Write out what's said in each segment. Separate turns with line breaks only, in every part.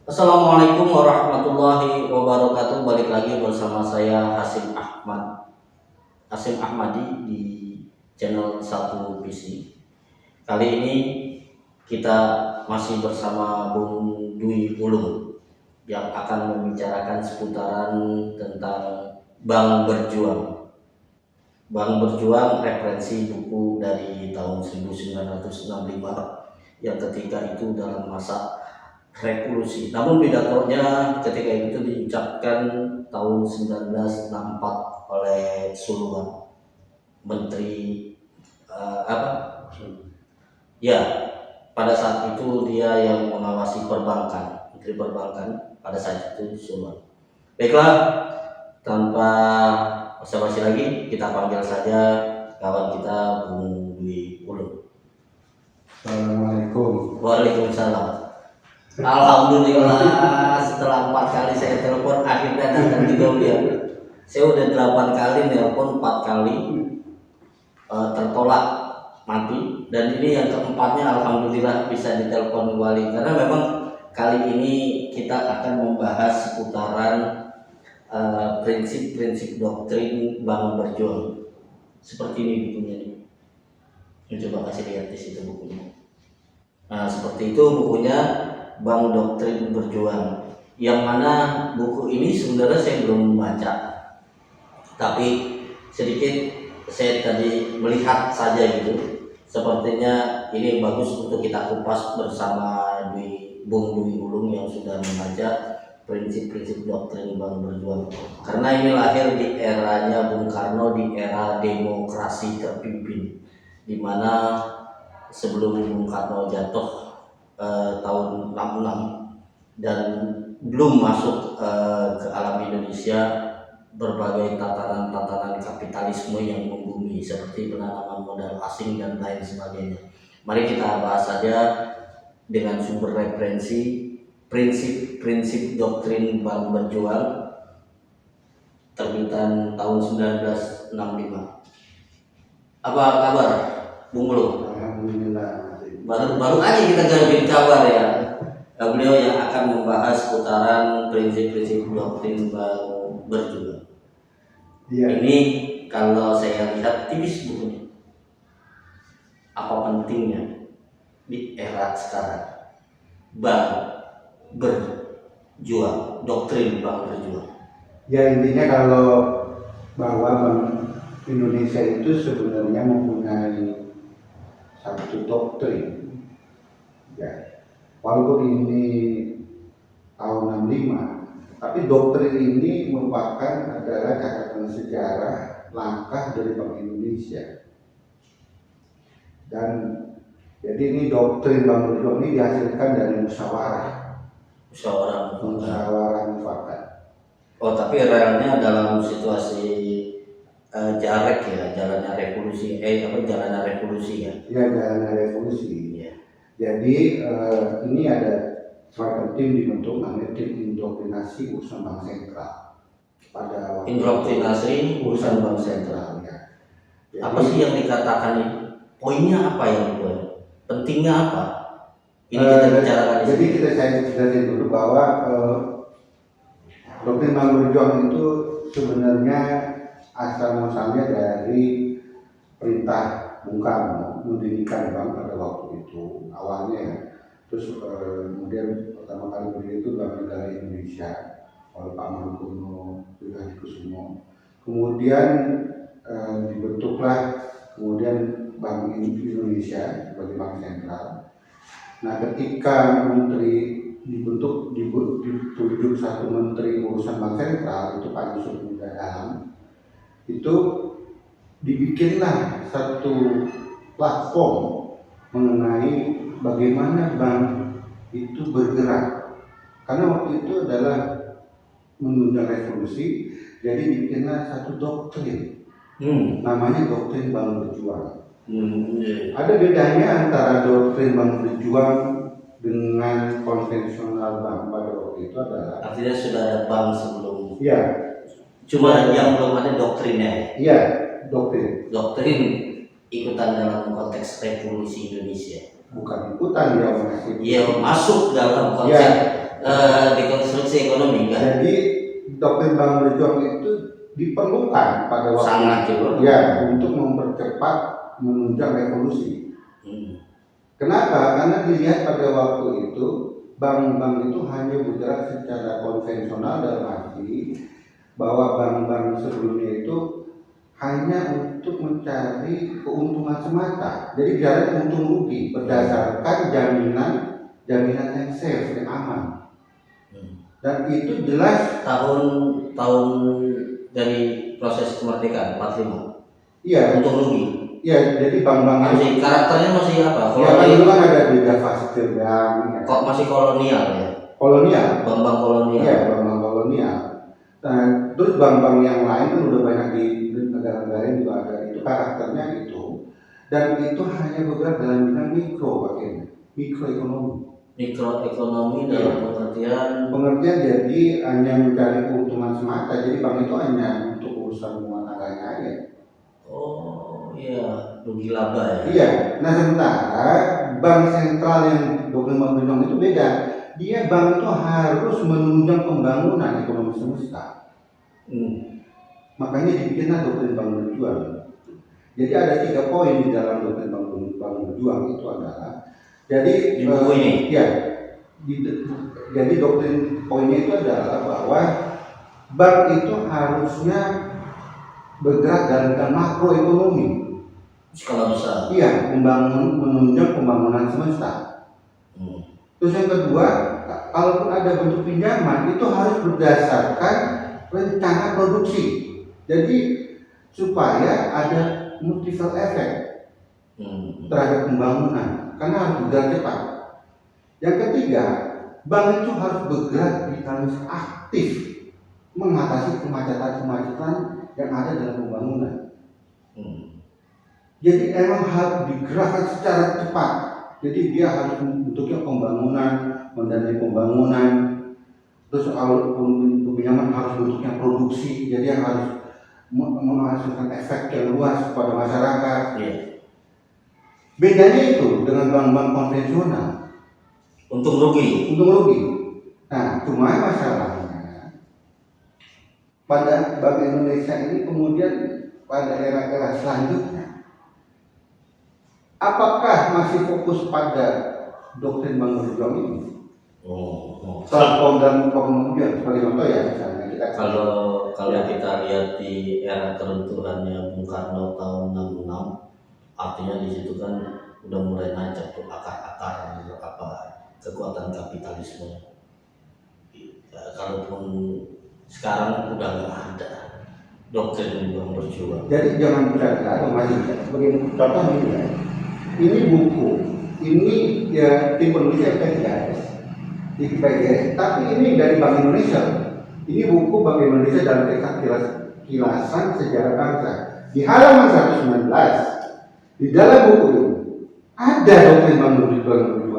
Assalamualaikum warahmatullahi wabarakatuh. Balik lagi bersama saya Hasim Ahmadi di channel Satu PC. Kali ini kita masih bersama Bung Dwi Ulung yang akan membicarakan seputaran tentang Bank Berjuang. Bank Berjuang referensi buku dari tahun 1965 yang ketika itu dalam masa revolusi. Namun pidatonya ketika itu diucapkan tahun 1964 oleh Sulwan, Menteri apa? Ya, pada saat itu dia yang mengawasi perbankan, Menteri Perbankan pada saat itu Sulwan. Baiklah, tanpa basa-basi lagi kita panggil saja kawan kita Bung Dwi Ulung.
Assalamualaikum.
Waalaikumsalam. Alhamdulillah, setelah 4 kali saya telepon akhirnya datang juga dia. Saya udah 8 kali nelpon, 4 kali tertolak mati, dan ini yang keempatnya alhamdulillah bisa ditelepon kembali, karena memang kali ini kita akan membahas seputaran prinsip-prinsip doktrin Bank Berjuang. Seperti ini bukunya nih. Coba kasih lihat di situ bukunya. Nah, seperti itu bukunya, Bank Doktrin Berjuang. Yang mana buku ini sebenarnya saya belum membaca, tapi sedikit saya tadi melihat saja gitu. Sepertinya ini bagus untuk kita kupas bersama Bung Dwi Ulung yang sudah membaca prinsip-prinsip doktrin Bank Berjuang. Karena ini lahir di eranya Bung Karno, di era demokrasi terpimpin, di mana sebelum Bung Karno jatuh tahun 66 dan belum masuk ke alam Indonesia berbagai tatanan-tatanan kapitalisme yang membumi seperti penanaman modal asing dan lain sebagainya. Mari kita bahas saja dengan sumber referensi prinsip-prinsip doktrin Bank Berjuang terbitan tahun 1965. Apa kabar Bung Ulung?
Alhamdulillah.
Baru aja kita ganti kabar ya. Beliau yang akan membahas putaran prinsip-prinsip doktrin Bank Berjuang.
Iya.
Ini kalau saya lihat tipis bukunya. Apa pentingnya di era sekarang Bank Berjuang, doktrin Bank Berjuang?
Ya, intinya kalau bahwa Bank Indonesia itu sebenarnya mempunyai satu doktrin. Ya, walaupun ini tahun 65, tapi doktrin ini merupakan adalah catatan sejarah langkah dari Bank Indonesia. Dan jadi ini doktrin Bank Berjuang ini dihasilkan dari musyawarah mufakat.
Oh, tapi realnya dalam situasi jarek ya, jalannya revolusi ya.
Ya, jalannya revolusi.
Ya.
Jadi ini ada semacam tim dibentuk namanya tim indoktrinasi urusan bank sentral pada waktu
Indoktrinasi urusan bank sentral.
ya. Jadi,
Apa sih yang dikatakan ini? Poinnya apa yang dibuat? Pentingnya apa? Ini kita bicarakan di
jadi
sini.
saya jelasin dulu bahwa doktrin Bank Berjuang itu sebenarnya asal muasalnya dari perintah Bung Karno mendirikan bank pada waktu itu awalnya ya. Terus kemudian pertama kali berdiri itu Bank Negara Indonesia oleh Pak Mangkuno Wiradikusumo. Kemudian dibentuklah kemudian Bank Indonesia sebagai bank sentral. Nah, ketika menteri ditunjuk satu menteri urusan bank sentral itu Pak Yusuf Dalam, itu dibikinlah satu platform mengenai bagaimana bank itu bergerak, karena waktu itu adalah menunda revolusi. Jadi bikinlah satu doktrin, namanya doktrin Bank Berjuang. Ada bedanya antara doktrin Bank Berjuang dengan konvensional bank pada waktu itu adalah
Artinya sudah ada bank sebelum.
ya,
Cuma yang belum ada doktrinnya.
iya, doktrin.
Doktrin ikutan dalam konteks revolusi Indonesia.
Bukan ikutan, dia masih
Iya, masuk dalam konsep
ya,
Dekonstruksi ekonomi kan?
Jadi doktrin Bank Berjuang itu diperlukan pada waktu
Sangat
itu
diperlukan.
ya untuk mempercepat menunjang revolusi. Kenapa? Karena dilihat pada waktu itu bank-bank itu hanya bergerak secara konvensional, dalam arti bahwa bank-bank sebelumnya itu hanya untuk mencari keuntungan semata. Jadi bicara untung rugi berdasarkan jaminan yang safe, yang aman. Dan itu jelas
tahun dari proses kemerdekaan 45.
Iya,
Untung rugi.
iya, jadi bank-bank
Masih karakternya masih apa?
ya kan dulu kan ada beda fase bank.
Kok masih kolonial ya?
Kolonial.
Bank-bank kolonial.
Iya, bank-bank kolonial. Nah, terus bank-bank yang lain kan udah banyak di negara-negara yang juga ada, itu karakternya itu. Dan itu hanya bergerak dalam bidang mikroekonomi.
Mikroekonomi dalam
pengertian jadi hanya mencari keuntungan semata. Jadi bank itu hanya untuk urusan rumah tangganya aja.
Oh iya, rugi laba ya.
Iya. Nah sementara bank sentral yang doktrin Bank Berjuang itu beda. Dia bank itu harus menunjang pembangunan ekonomi semesta. Makanya dibikinlah doktrin Bank Berjuang. Jadi ada 3 poin di dalam doktrin Bank Berjuang itu adalah. Jadi
di buku ini.
Ya. Jadi doktrin poinnya itu adalah bahwa bank itu harusnya bergerak dalam makroekonomi.
Skala besar.
Iya, menunjang pembangunan semesta. Terus yang kedua, kalaupun ada bentuk pinjaman itu harus berdasarkan rencana produksi. Jadi supaya ada multiple effect terhadap pembangunan, karena harus bergerak cepat. Yang ketiga, bank itu harus bergerak dinamis aktif mengatasi kemacetan-kemacetan yang ada dalam pembangunan. Jadi emang harus digerakkan secara cepat. Jadi dia harus bentuknya pembangunan, mendanai pembangunan. Terus kalau pinjaman harus bentuknya produksi. Jadi yang harus menghasilkan efek yang luas kepada masyarakat. Bedanya itu dengan bank-bank konvensional.
Untung rugi.
Nah, cuma masalahnya pada Bank Indonesia ini kemudian pada era-era selanjutnya, apakah masih fokus pada doktrin Bank Berjuang ini? Dan kemudian sebagai contoh ya misalnya kita
kalau kita lihat di era keruntuhannya Bung Karno tahun 66, artinya di situ kan udah mulai nancap tuh akar-akar kekuatan kapitalisme. Kalaupun sekarang udah nggak ada doktrin Bank Berjuang.
Jadi jangan berkata masih sebagai contoh ini ya. Ini buku, ini ya tim penulisnya PGS, tapi ini dari Bank Indonesia. Ini buku Bank Indonesia dalam kilasan sejarah bangsa. Di halaman 119 di dalam buku ini ada doktrin Bank Berjuang.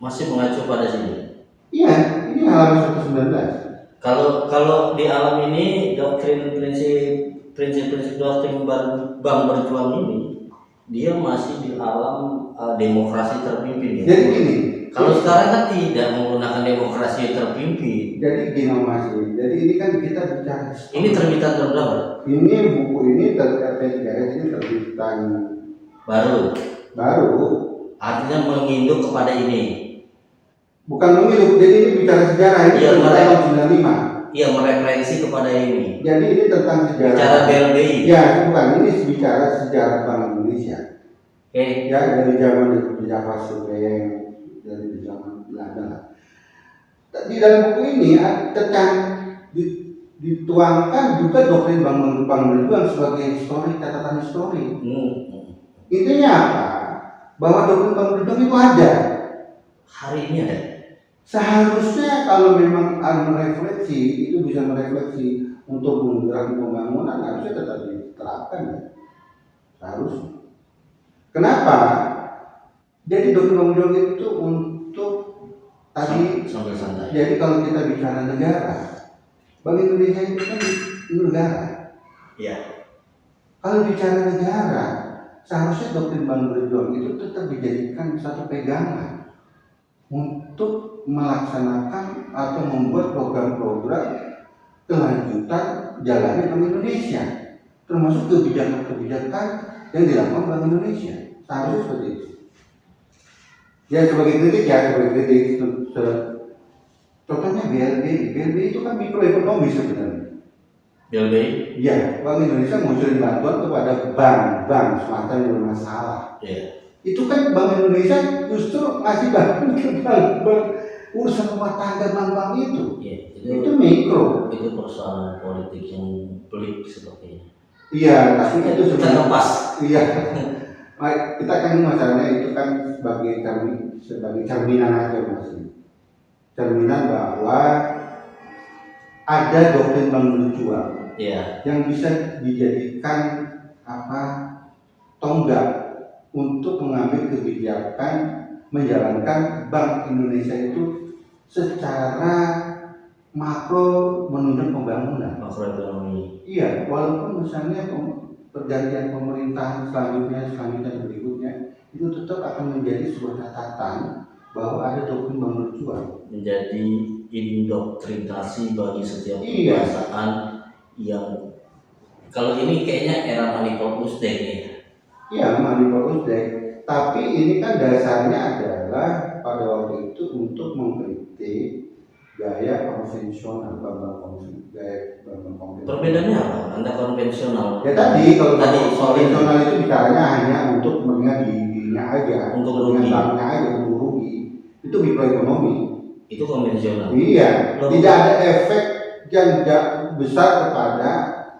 Masih mengacu pada sini.
Iya, ini halaman 119.
Kalau di alam ini doktrin prinsip doktrin Bank Berjuang ini dia masih di alam demokrasi terpimpin ya.
Jadi gini,
kalau sekarang kan tidak menggunakan demokrasi terpimpin.
Jadi gini Mas, jadi ini kan kita bicara.
Ini terbitan berapa?
Ini buku ini PGS ini terbitan baru.
Artinya menginduk kepada ini.
Bukan menginduk, jadi ini bicara sejarah ini tahun 95.
Iya, mereferensi kepada ini.
Jadi ini tentang sejarah.
Bicara BLBI.
Ya, bukan, ini bicara sejarah Bank Indonesia. Ya, dari zaman di Java Survey, dari zaman Belanda. Di dalam buku ini dituangkan juga doktrin Bank Berjuang sebagai catatan histori. Intinya apa? Bahwa doktrin Bank Berjuang itu ada.
Hari ini ada.
Seharusnya kalau memang merefleksi, itu bisa merefleksi untuk menggerakkan pembangunan, harusnya tetap diterapkan ya. Seharusnya. Kenapa? Jadi doktrin Bank Berjuang itu untuk tadi
sambil santai.
Jadi kalau kita bicara negara, Bank Indonesia itu kan negara.
Iya.
Kalau bicara negara, seharusnya doktrin Bank Berjuang itu tetap dijadikan satu pegangan. untuk melaksanakan atau membuat program-program kelanjutan jalannya Bank Indonesia, termasuk kebijakan-kebijakan yang dilakukan Bank Indonesia. Seharusnya seperti itu. Ya sebagai kritik. Contohnya BLBI itu kan mikroekonomi sebenarnya.
BLBI?
Ya, Bank Indonesia ngusulin bantuan kepada bank swasta yang bermasalah. Itu kan Bank Indonesia justru ngasih bantuan ke bank urusan rumah tangga bank-bank itu. Itu mikro.
Itu persoalan politik yang pelik sepertinya.
Iya, tapi itu
kita lepas.
Iya. Kita kan masalahnya itu kan sebagai cerminan aja Mas. Cerminan bahwa ada doktrin Bank berjuang yang bisa dijadikan tonggak untuk mengambil kebijakan menjalankan Bank Indonesia itu secara makro menunjang pembangunan.
Makroekonomi.
Iya, walaupun misalnya perjanjian pemerintahan selanjutnya berikutnya itu tetap akan menjadi sebuah catatan bahwa ada doktrin Bank berjuang.
Menjadi indoktrinasi bagi setiap kekuasaan yang kalau ini kayaknya era Manipur Usdek ya.
Iya, Manipur Usdek. Tapi ini kan dasarnya adalah pada waktu itu untuk mengkritik gaya konvensional
Perbedaannya apa? Anda konvensional?
Ya tadi kalau konvensional itu bicaranya hanya untuk mengingat dirinya aja,
untuk rugi,
untuk rugi. Itu mikroekonomi.
Itu konvensional.
Iya. Tidak ada efek yang besar kepada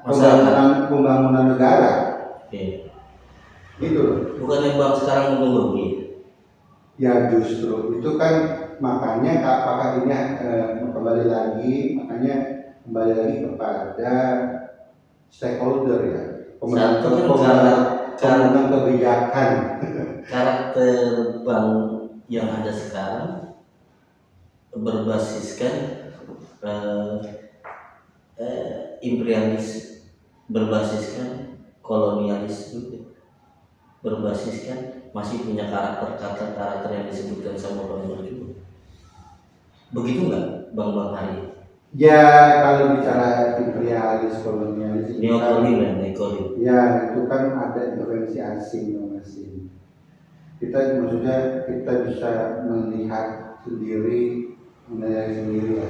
pembangunan negara. Gitu.
Bukannya bank sekarang untung rugi?
Ya justru itu kan makanya apakah ini kembali lagi kepada stakeholder ya, pemegang kebijakan.
Karakter bank yang ada sekarang berbasiskan imperialis, berbasiskan kolonialis juga, berbasiskan masih punya karakter yang disebutkan sama Bang juga. Begitu nggak bank-bank hari ini?
Ya kalau bicara imperialis, kolonialis,
neokolonial.
Ya itu kan ada intervensi asing masing. Maksudnya kita bisa melihat sendiri, menilai sendiri ya.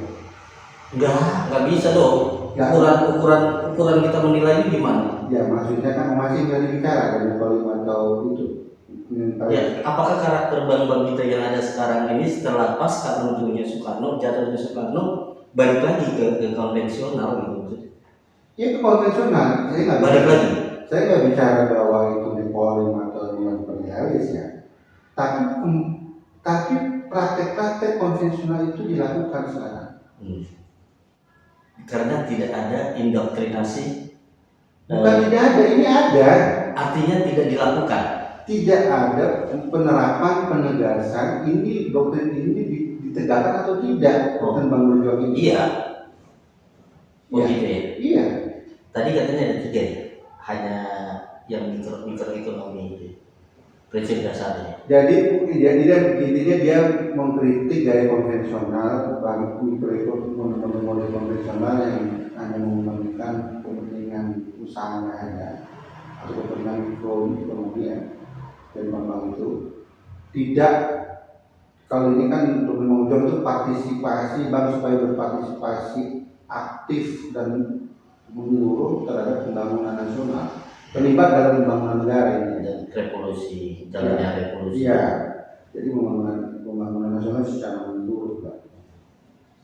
Nggak bisa dong. Ukuran kita menilai ini gimana?
Ya maksudnya kan masih nggak bicara dari kalimat atau itu.
Ya, apakah karakter bank-bank kita yang ada sekarang ini setelah pasca runtuhnya Soekarno, jatuhnya Soekarno, balik lagi ke konvensional gitu?
Ya ke konvensional. Saya nggak bicara bahwa itu nepotisme atau neolibeраlis ya. Tapi praktek-praktek konvensional itu dilakukan sekarang.
Karena tidak ada indoktrinasi.
Bukan tidak ada, ini ada.
Artinya tidak dilakukan. Tidak ada
penerapan, penegasan ini doktrin ini ditegakkan atau tidak doktrin Bank Berjuang ini.
Iya. Gitu ya.
Iya.
Tadi katanya ada 3 ya. Hanya yang mikroekonomi itu. Prinsip dasarnya.
Jadi intinya dia mengkritik gaya konvensional, model konvensional yang hanya mengembangkan kepentingan usahanya aja atau kepentingan mikroekonomi ya. Dan bank itu tidak, kalau ini kan untuk menunjang itu partisipasi bank supaya berpartisipasi aktif dan menyeluruh terhadap pembangunan nasional, terlibat dalam pembangunan negara ini
dan revolusi, jalannya revolusi.
Iya, jadi pembangunan nasional secara menyeluruh.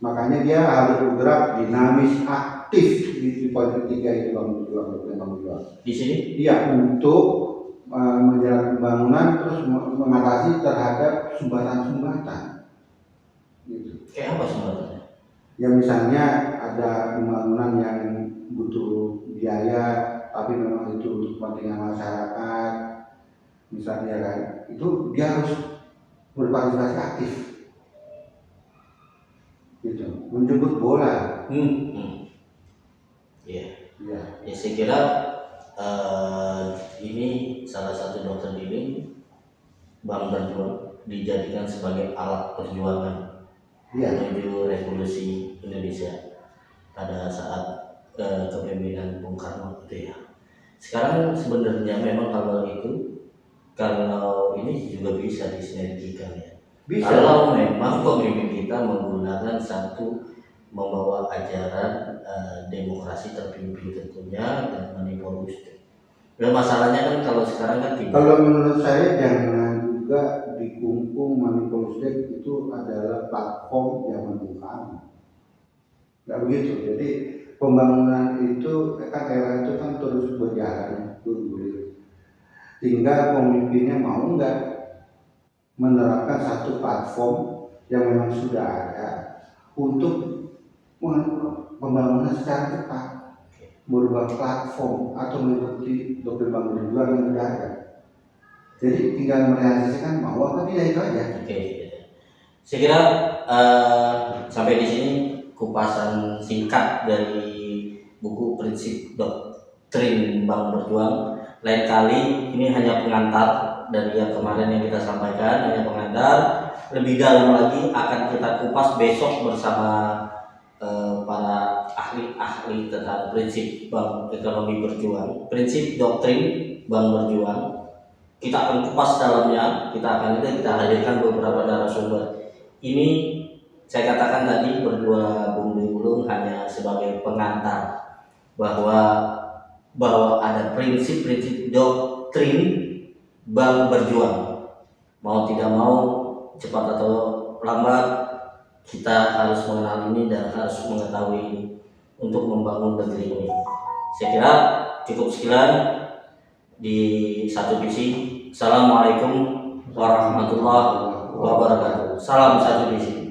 Makanya dia harus bergerak dinamis, aktif di poin ketiga itu Bank Berjuang.
Di sini?
Iya, untuk menjalankan pembangunan terus mengatasi terhadap sumbatan-sumbatan. Gitu.
Kayak apa sumbatannya?
Ya misalnya ada pembangunan yang butuh biaya, tapi memang itu untuk kepentingan masyarakat, misalnya kan, itu dia harus berpartisipasi aktif. Gitu, menjemput bola.
Iya. Ya saya kira ini salah satu doktrin ini Bank Berjuang dijadikan sebagai alat perjuangan
Iya.
menuju revolusi Indonesia pada saat kepemimpinan Bung Karno gitu ya. Sekarang sebenarnya memang kalau ini juga bisa disinergikan ya.
Bisa.
Kalau memang pemimpin kita menggunakan membawa ajaran demokrasi terpimpin tentunya dan manipolitik. Dan masalahnya kan kalau sekarang kan tidak.
Kalau menurut saya jangan juga dikungkung manipolitik itu adalah platform zaman Bung Karno. Nggak begitu. Jadi pembangunan itu era itu kan terus berjalan bergulir. Tinggal pemimpinnya mau nggak menerapkan satu platform yang memang sudah ada untuk pembangunan secara cepat, merubah platform atau mengikuti doktrin Bank Berjuang yang sudah ada. Jadi tinggal merealisasikan mau apa tidak, itu aja.
Oke. Saya kira sampai di sini kupasan singkat dari buku Prinsip Doktrin Bank Berjuang. Lain kali ini hanya pengantar dari yang kemarin yang kita sampaikan, hanya pengantar. Lebih dalam lagi akan kita kupas besok bersama para ahli-ahli tentang prinsip Bank Ekonomi Berjuang, prinsip doktrin Bank Berjuang. Kita akan kupas dalamnya, kita hadirkan beberapa narasumber. Ini saya katakan tadi berdua Bung Dwi Ulung hanya sebagai pengantar bahwa ada prinsip-prinsip doktrin Bank Berjuang. Mau tidak mau, cepat atau lambat, kita harus mengenal ini dan harus mengetahui ini untuk membangun negeri ini. Saya kira cukup sekian di satu visi. Assalamualaikum warahmatullahi wabarakatuh. Salam satu visi.